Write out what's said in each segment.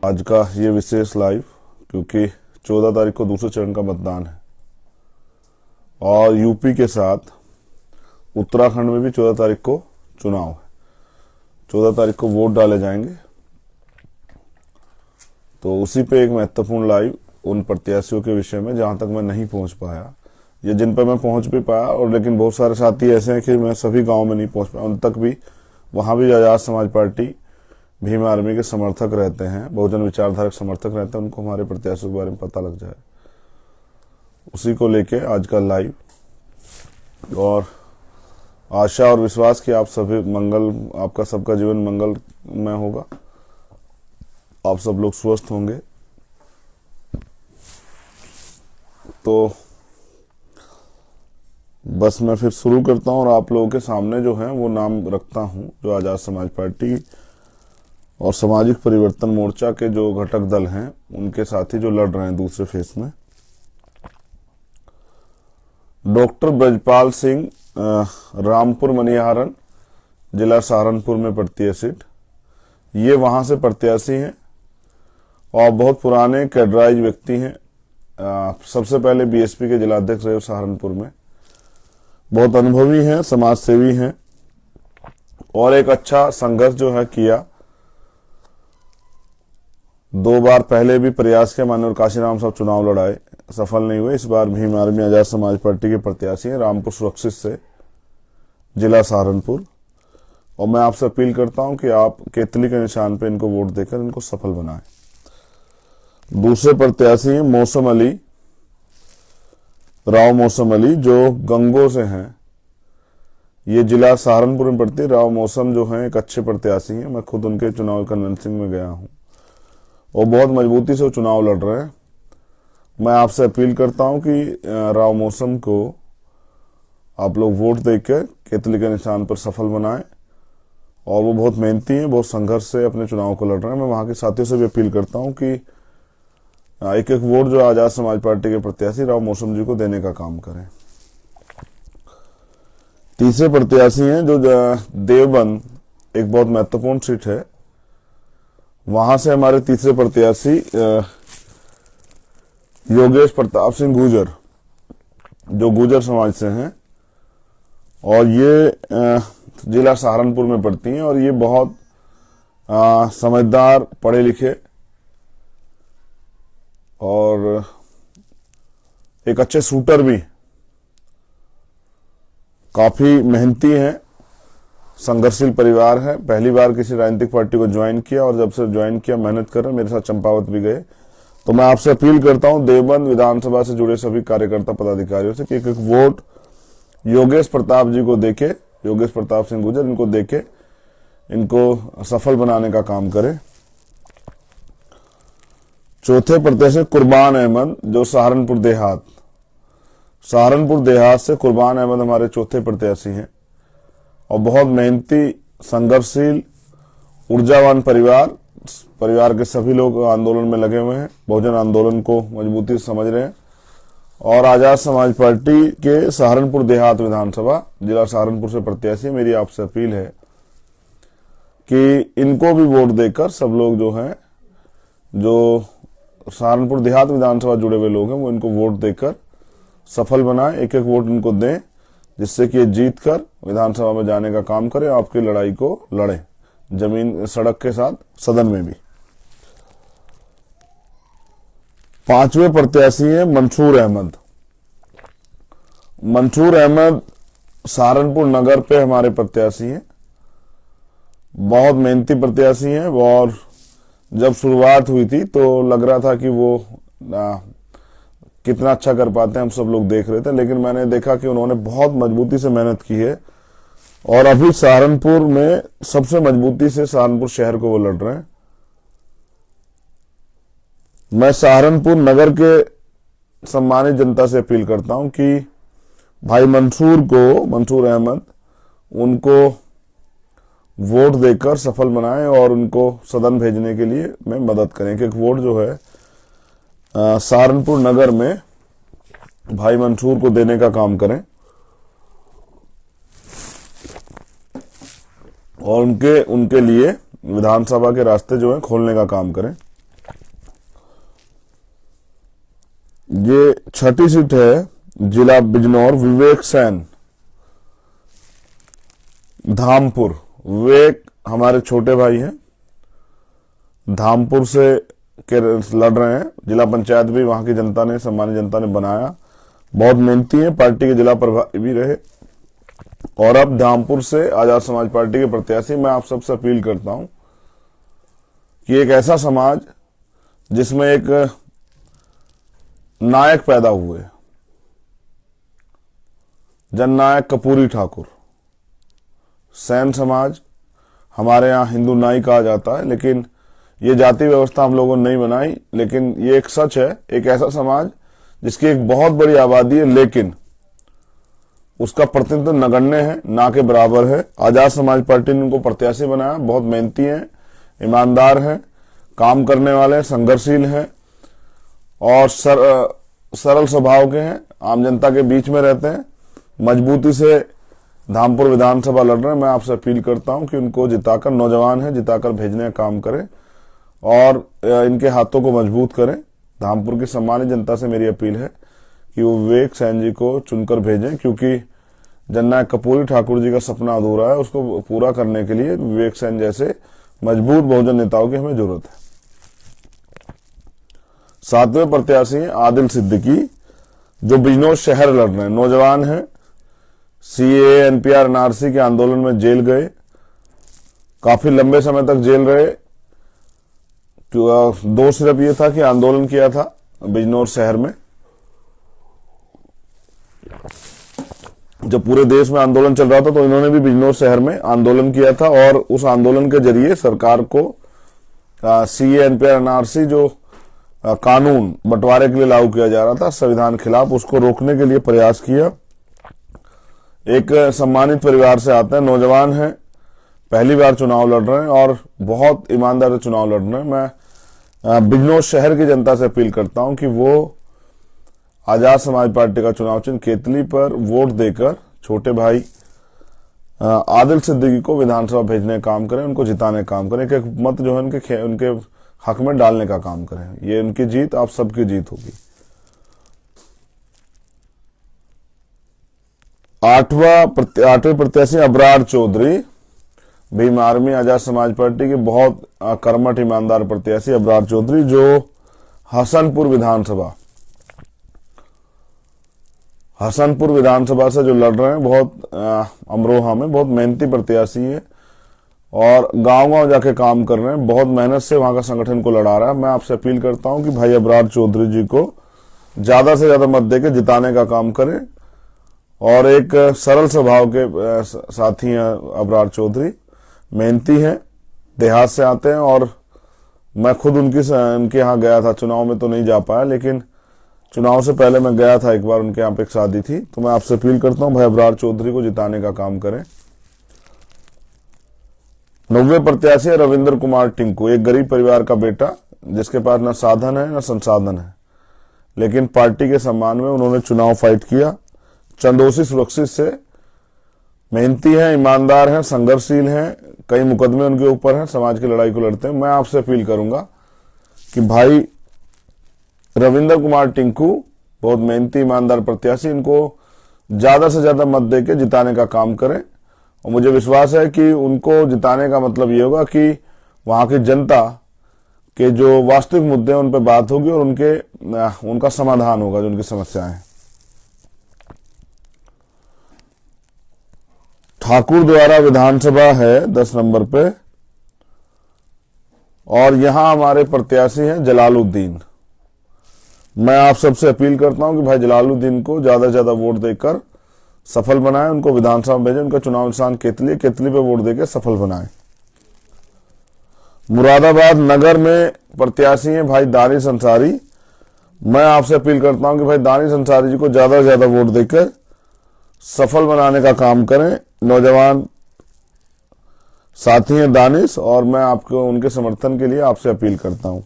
आज का ये विशेष लाइव, क्योंकि 14 तारीख को दूसरे चरण का मतदान है और यूपी के साथ उत्तराखंड में भी 14 तारीख को चुनाव है। 14 तारीख को वोट डाले जाएंगे, तो उसी पे एक महत्वपूर्ण लाइव उन प्रत्याशियों के विषय में जहां तक मैं नहीं पहुंच पाया या जिन पर मैं पहुंच भी पाया, और लेकिन बहुत सारे साथी ऐसे हैं कि मैं सभी गांव में नहीं पहुंच पाया, उन तक भी वहां भी आजाद समाज पार्टी भीम आर्मी के समर्थक रहते हैं, बहुजन विचारधारक समर्थक रहते हैं, उनको हमारे प्रत्याशियों के बारे में पता लग जाए। उसी को लेके आज का लाइव, और आशा और विश्वास कि आप सभी आपका सबका जीवन मंगल में होगा, आप सब लोग स्वस्थ होंगे। तो बस मैं फिर शुरू करता हूं और आप लोगों के सामने जो है वो नाम रखता हूं जो आजाद समाज पार्टी और सामाजिक परिवर्तन मोर्चा के जो घटक दल हैं उनके साथी जो लड़ रहे हैं दूसरे फेस में। डॉक्टर ब्रजपाल सिंह, रामपुर मनिहारन, जिला सहारनपुर में पड़ती है सीट। ये वहां से प्रत्याशी हैं और बहुत पुराने कैडराइज व्यक्ति हैं। सबसे पहले बीएसपी के जिलाध्यक्ष रहे सहारनपुर में, बहुत अनुभवी हैं, समाज सेवी हैं और एक अच्छा संघर्ष जो है किया। 2 बार पहले भी प्रयास किया, माननीय काशीराम साहब चुनाव लड़ाए, सफल नहीं हुए। इस बार भीम आर्मी आजाद समाज पार्टी के प्रत्याशी हैं, रामपुर सुरक्षित से, जिला सहारनपुर। और मैं आपसे अपील करता हूं कि आप केतली के निशान पे इनको वोट देकर इनको सफल बनाएं। दूसरे प्रत्याशी हैं मौसम अली, राव मौसम अली, जो गंगो से हैं। ये जिला सहारनपुर में पड़ती है। राव मौसम जो हैं एक अच्छे प्रत्याशी हैं, मैं खुद उनके चुनाव कन्वेंसिंग में गया हूं और बहुत मजबूती से वो चुनाव लड़ रहे हैं। मैं आपसे अपील करता हूं कि राव मौसम को आप लोग वोट देकर केतली के निशान पर सफल बनाएं, और वो बहुत मेहनती हैं, बहुत संघर्ष से अपने चुनाव को लड़ रहे हैं। मैं वहां के साथियों से भी अपील करता हूं कि एक एक वोट जो आजाद समाज पार्टी के प्रत्याशी राव मौसम जी को देने का काम करें। तीसरे प्रत्याशी हैं जो देवबंद, एक बहुत महत्वपूर्ण सीट है, वहां से हमारे तीसरे प्रत्याशी योगेश प्रताप सिंह गुजर, जो गुजर समाज से हैं, और ये जिला सहारनपुर में पड़ती हैं। और ये बहुत समझदार, पढ़े लिखे और एक अच्छे शूटर भी, काफी मेहनती हैं, संघर्षशील परिवार है। पहली बार किसी राजनीतिक पार्टी को ज्वाइन किया और जब से ज्वाइन किया मेहनत कर रहे हैं। मेरे साथ चंपावत भी गए। तो मैं आपसे अपील करता हूं देवबंद विधानसभा से जुड़े सभी कार्यकर्ता पदाधिकारियों से कि एक एक वोट योगेश प्रताप जी को देके, योगेश प्रताप सिंह गुजर, इनको देके इनको सफल बनाने का काम करें। चौथे प्रत्याशी कुर्बान अहमद, जो सहारनपुर देहात से कुर्बान अहमद हमारे चौथे प्रत्याशी हैं और बहुत मेहनती, संघर्षशील, ऊर्जावान परिवार के सभी लोग आंदोलन में लगे हुए हैं, बहुजन आंदोलन को मजबूती से समझ रहे हैं। और आजाद समाज पार्टी के सहारनपुर देहात विधानसभा, जिला सहारनपुर से प्रत्याशी, मेरी आपसे अपील है कि इनको भी वोट देकर सब लोग जो हैं, जो सहारनपुर देहात विधानसभा जुड़े हुए लोग हैं, वो इनको वोट देकर सफल बनाएं। एक एक वोट इनको दें, जिससे कि ये जीत कर विधानसभा में जाने का काम करें, आपकी लड़ाई को लड़ें, जमीन सड़क के साथ सदन में भी। पांचवें प्रत्याशी हैं मंसूर अहमद। मंसूर अहमद सहारनपुर नगर पे हमारे प्रत्याशी हैं, बहुत मेहनती प्रत्याशी हैं। और जब शुरुआत हुई थी तो लग रहा था कि वो कितना अच्छा कर पाते हैं, हम सब लोग देख रहे थे, लेकिन मैंने देखा कि उन्होंने बहुत मजबूती से मेहनत की है और अभी सहारनपुर में सबसे मजबूती से सहारनपुर शहर को वो लड़ रहे हैं। मैं सहारनपुर नगर के सम्मानित जनता से अपील करता हूं कि भाई मंसूर अहमद, उनको वोट देकर सफल बनाएं और उनको सदन भेजने के लिए मैं मदद करें। कि एक वोट जो है सहारनपुर नगर में भाई मंसूर को देने का काम करें और उनके लिए विधानसभा के रास्ते जो है खोलने का काम करें। ये छठी सीट है जिला बिजनौर, विवेक सैन धामपुर। विवेक हमारे छोटे भाई हैं, धामपुर से के लड़ रहे हैं। जिला पंचायत भी वहां की जनता ने, सम्मानित जनता ने बनाया। बहुत मेहनती है, पार्टी के जिला प्रभारी भी रहे। और अब धामपुर से आजाद समाज पार्टी के प्रत्याशी। मैं आप सबसे अपील करता हूं कि एक ऐसा समाज जिसमें एक नायक पैदा हुए, जननायक कपूरी ठाकुर, सैन समाज, हमारे यहाँ हिंदू नाई कहा जाता है, लेकिन ये जाति व्यवस्था हम लोगों ने नहीं बनाई। लेकिन ये एक सच है, एक ऐसा समाज जिसकी एक बहुत बड़ी आबादी है, लेकिन उसका प्रतिनिधित्व नगण्य है, ना के बराबर है। आजाद समाज पार्टी ने उनको प्रत्याशी बनाया। बहुत मेहनती हैं, ईमानदार हैं, काम करने वाले हैं, संघर्षशील हैं और सरल स्वभाव के हैं, आम जनता के बीच में रहते हैं, मजबूती से धामपुर विधानसभा लड़ रहे हैं। मैं आपसे अपील करता हूं कि उनको जिताकर, नौजवान है, जिताकर भेजने का काम करें और इनके हाथों को मजबूत करें। धामपुर की सम्मानित जनता से मेरी अपील है कि वो विवेक सैन जी को चुनकर भेजें, क्योंकि जननायक कपूरी ठाकुर जी का सपना अधूरा है। उसको पूरा करने के लिए विवेक सैन जैसे मजबूत बहुजन नेताओं की हमें जरूरत है। 7वें प्रत्याशी हैं आदिल सिद्दीकी, जो बिजनौर शहर लड़ रहे हैं। नौजवान हैं, सीएए, एनपीआर, एनआरसी के आंदोलन में जेल गए, काफी लंबे समय तक जेल रहे। दोष सिर्फ ये था कि आंदोलन किया था बिजनौर शहर में। जब पूरे देश में आंदोलन चल रहा था तो इन्होंने भी बिजनौर शहर में आंदोलन किया था और उस आंदोलन के जरिए सरकार को सीए, एनपीआर, एनआरसी जो कानून बंटवारे के लिए लागू किया जा रहा था संविधान खिलाफ, उसको रोकने के लिए प्रयास किया। एक सम्मानित परिवार से आते हैं, नौजवान हैं, पहली बार चुनाव लड़ रहे हैं और बहुत ईमानदार से चुनाव लड़ रहे हैं। मैं बिजनौर शहर की जनता से अपील करता हूं कि वो आजाद समाज पार्टी का चुनाव चिन्ह केतली पर वोट देकर छोटे भाई आदिल सिद्दीकी को विधानसभा भेजने का काम करें, उनको जिताने का काम करें, एक मत जो है उनके हक में डालने का काम करें। ये उनकी जीत आप सबकी जीत होगी। 8वें प्रत्याशी अबरार चौधरी, भीम आर्मी आजाद समाज पार्टी के बहुत कर्मठ ईमानदार प्रत्याशी अबरार चौधरी, जो हसनपुर विधानसभा से जो लड़ रहे हैं। बहुत अमरोहा में बहुत मेहनती प्रत्याशी है और गांव-गांव जाके काम कर रहे हैं, बहुत मेहनत से वहां का संगठन को लड़ा रहा है। मैं आपसे अपील करता हूं कि भाई अबरार चौधरी जी को ज्यादा से ज्यादा मत देकर जिताने का काम करें। और एक सरल स्वभाव के साथी हैं अबरार चौधरी, मेहनती हैं, देहात से आते हैं और मैं खुद उनके यहाँ गया था। चुनाव में तो नहीं जा पाया, लेकिन चुनाव से पहले मैं गया था एक बार, उनके यहाँ पे एक शादी थी। तो मैं आपसे अपील करता हूं भाई अबरार चौधरी को जिताने का काम करें। 9वें प्रत्याशी है रविंद्र कुमार टिंकू, एक गरीब परिवार का बेटा जिसके पास न साधन है न संसाधन है, लेकिन पार्टी के सम्मान में उन्होंने चुनाव फाइट किया। चंदोसी सुरक्षित से, मेहनती हैं, ईमानदार हैं, संघर्षशील हैं, कई मुकदमे उनके ऊपर हैं, समाज की लड़ाई को लड़ते हैं। मैं आपसे अपील करूंगा कि भाई रविंद्र कुमार टिंकू बहुत मेहनती ईमानदार प्रत्याशी, इनको ज्यादा से ज्यादा मत देके जिताने का काम करें। और मुझे विश्वास है कि उनको जिताने का मतलब ये होगा कि वहां की जनता के जो वास्तविक मुद्दे हैं उन पर बात होगी और उनका समाधान होगा, जो उनकी समस्याएं हैं। ठाकुर द्वारा विधानसभा है 10 नंबर पे और यहां हमारे प्रत्याशी हैं जलालुद्दीन। मैं आप सबसे अपील करता हूं कि भाई जलालुद्दीन को ज्यादा से ज्यादा वोट देकर सफल बनाएं, उनको विधानसभा भेजें। उनका चुनाव निशान केतली पे वोट देकर सफल बनाएं। मुरादाबाद नगर में प्रत्याशी हैं भाई दानिश अंसारी। मैं आपसे अपील करता हूं कि भाई दानिश अंसारी जी को ज्यादा से ज्यादा वोट देकर सफल बनाने का काम करें। नौजवान साथी हैं दानिश और मैं आपको उनके समर्थन के लिए आपसे अपील करता हूं।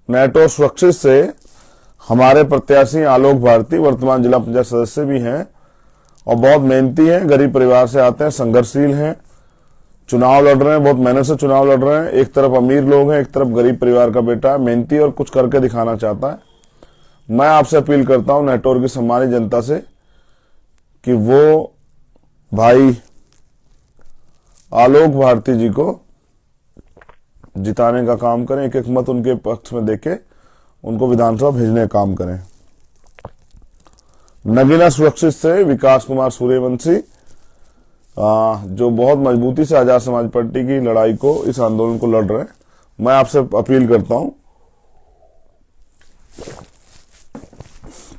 नेटोर सुरक्षित से हमारे प्रत्याशी आलोक भारती, वर्तमान जिला पंचायत सदस्य भी हैं और बहुत मेहनती हैं, गरीब परिवार से आते हैं, संघर्षशील हैं, चुनाव लड़ रहे हैं, बहुत मेहनत से चुनाव लड़ रहे हैं। एक तरफ अमीर लोग हैं, एक तरफ गरीब परिवार का बेटा है, मेहनती और कुछ करके दिखाना चाहता है। मैं आपसे अपील करता हूं नेटवर्क की सम्मानित जनता से कि वो भाई आलोक भारती जी को जिताने का काम करें, एक एक मत उनके पक्ष में देके उनको विधानसभा भेजने का काम करें। नगीना सुरक्षित से विकास कुमार सूर्यवंशी जो बहुत मजबूती से आजाद समाज पार्टी की लड़ाई को, इस आंदोलन को लड़ रहे हैं, मैं आपसे अपील करता हूं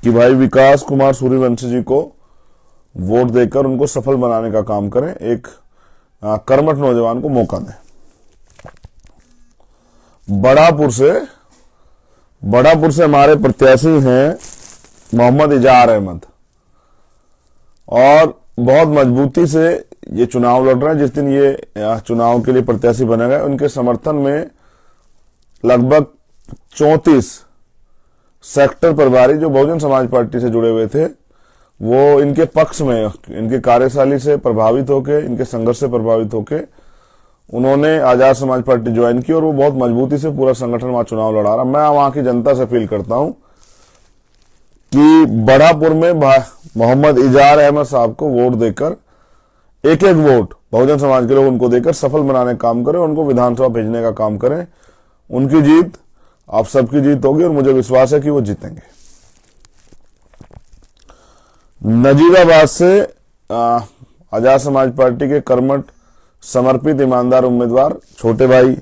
कि भाई विकास कुमार सूर्यवंशी जी को वोट देकर उनको सफल बनाने का काम करें, एक कर्मठ नौजवान को मौका दें। बड़ापुर से हमारे प्रत्याशी हैं मोहम्मद इजार अहमद और बहुत मजबूती से ये चुनाव लड़ रहे हैं। जिस दिन ये चुनाव के लिए प्रत्याशी बने गए, उनके समर्थन में लगभग 34 सेक्टर प्रभारी जो बहुजन समाज पार्टी से जुड़े हुए थे, वो इनके पक्ष में, इनके कार्यशैली से प्रभावित होके, इनके संघर्ष से प्रभावित होके उन्होंने आजाद समाज पार्टी ज्वाइन की और वो बहुत मजबूती से पूरा संगठन वहां चुनाव लड़ा रहा। मैं वहां की जनता से अपील करता हूं कि बड़ापुर में मोहम्मद इजार अहमद साहब को वोट देकर, एक एक वोट बहुजन समाज के लोग उनको देकर सफल बनाने का काम करें, उनको विधानसभा भेजने का काम करें। उनकी जीत आप सबकी जीत होगी और मुझे विश्वास है कि वो जीतेंगे। नजीराबाद से आजाद समाज पार्टी के कर्मठ समर्पित ईमानदार उम्मीदवार छोटे भाई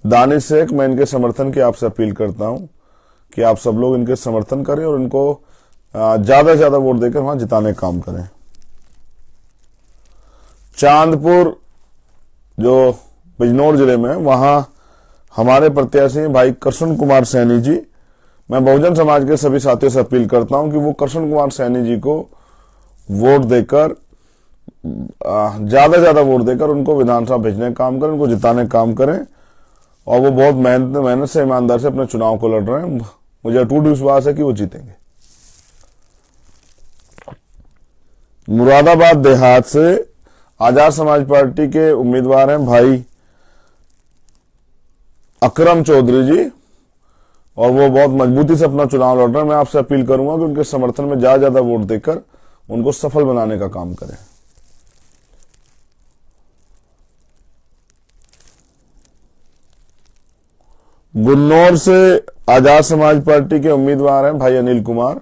दानिश शेख, मैं इनके समर्थन की आपसे अपील करता हूं कि आप सब लोग इनके समर्थन करें और इनको ज्यादा से ज्यादा वोट देकर वहां जिताने का काम करें। चांदपुर जो बिजनौर जिले में, वहां हमारे प्रत्याशी भाई कृष्ण कुमार सैनी जी, मैं बहुजन समाज के सभी साथियों से अपील करता हूं कि वो कृष्ण कुमार सैनी जी को वोट देकर, ज्यादा से ज्यादा वोट देकर उनको विधानसभा भेजने का काम करें, उनको जिताने का काम करें। और वो बहुत मेहनत से, ईमानदार से अपने चुनाव को लड़ रहे हैं। मुझे अटूट विश्वास है कि वो जीतेंगे। मुरादाबाद देहात से आजाद समाज पार्टी के उम्मीदवार हैं भाई अकरम चौधरी जी और वो बहुत मजबूती से अपना चुनाव लड़ रहे हैं। मैं आपसे अपील करूंगा कि उनके समर्थन में ज्यादा ज्यादा वोट देकर उनको सफल बनाने का काम करें। गुन्नौर से आजाद समाज पार्टी के उम्मीदवार हैं भाई अनिल कुमार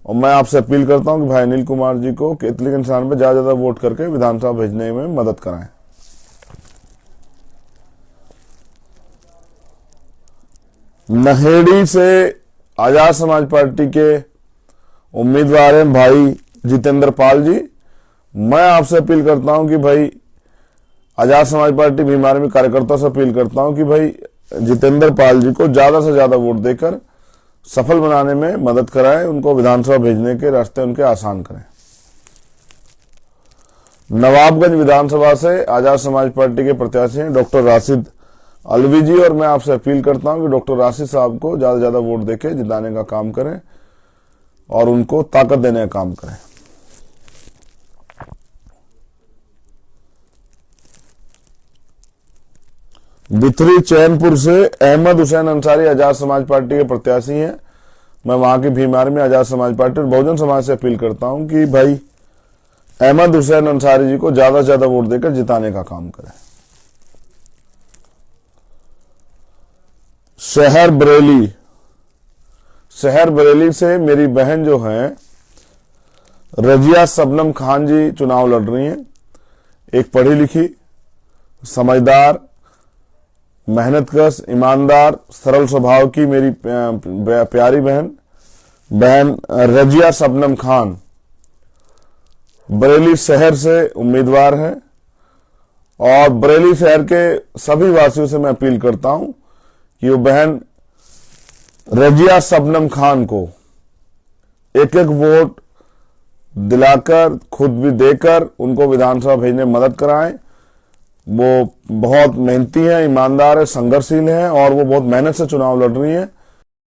और मैं आपसे अपील करता हूं कि भाई अनिल कुमार जी को केतली के निशान पर ज्यादा ज्यादा वोट करके विधानसभा भेजने में मदद कराएं। नहेड़ी से आजाद समाज पार्टी के उम्मीदवार हैं भाई जितेंद्र पाल जी। मैं आपसे अपील करता हूं कि भाई आजाद समाज पार्टी भीमार में कार्यकर्ताओं से अपील करता हूं कि भाई जितेंद्र पाल जी को ज्यादा से ज्यादा वोट देकर सफल बनाने में मदद कराएं, उनको विधानसभा भेजने के रास्ते उनके आसान करें। नवाबगंज विधानसभा से आजाद समाज पार्टी के प्रत्याशी हैं डॉक्टर राशिद अलवी जी और मैं आपसे अपील करता हूं कि डॉक्टर राशिद साहब को ज्यादा से ज्यादा वोट देके जिताने का काम करें और उनको ताकत देने का काम करें। बिथरी चैनपुर से अहमद हुसैन अंसारी आजाद समाज पार्टी के प्रत्याशी हैं। मैं वहां की भीमार में आजाद समाज पार्टी और बहुजन समाज से अपील करता हूं कि भाई अहमद हुसैन अंसारी जी को ज्यादा से ज्यादा वोट देकर जिताने का काम करें। शहर बरेली से मेरी बहन जो है रजिया सबनम खान जी चुनाव लड़ रही हैं। एक पढ़ी लिखी, समझदार, मेहनतकश, ईमानदार, सरल स्वभाव की मेरी प्यारी बहन रजिया सबनम खान बरेली शहर से उम्मीदवार हैं और बरेली शहर के सभी वासियों से मैं अपील करता हूं कि वो बहन रजिया सबनम खान को एक एक वोट दिलाकर, खुद भी देकर उनको विधानसभा भेजने में मदद कराएं। वो बहुत मेहनती है, ईमानदार है, संघर्षशील है और वो बहुत मेहनत से चुनाव लड़ रही है।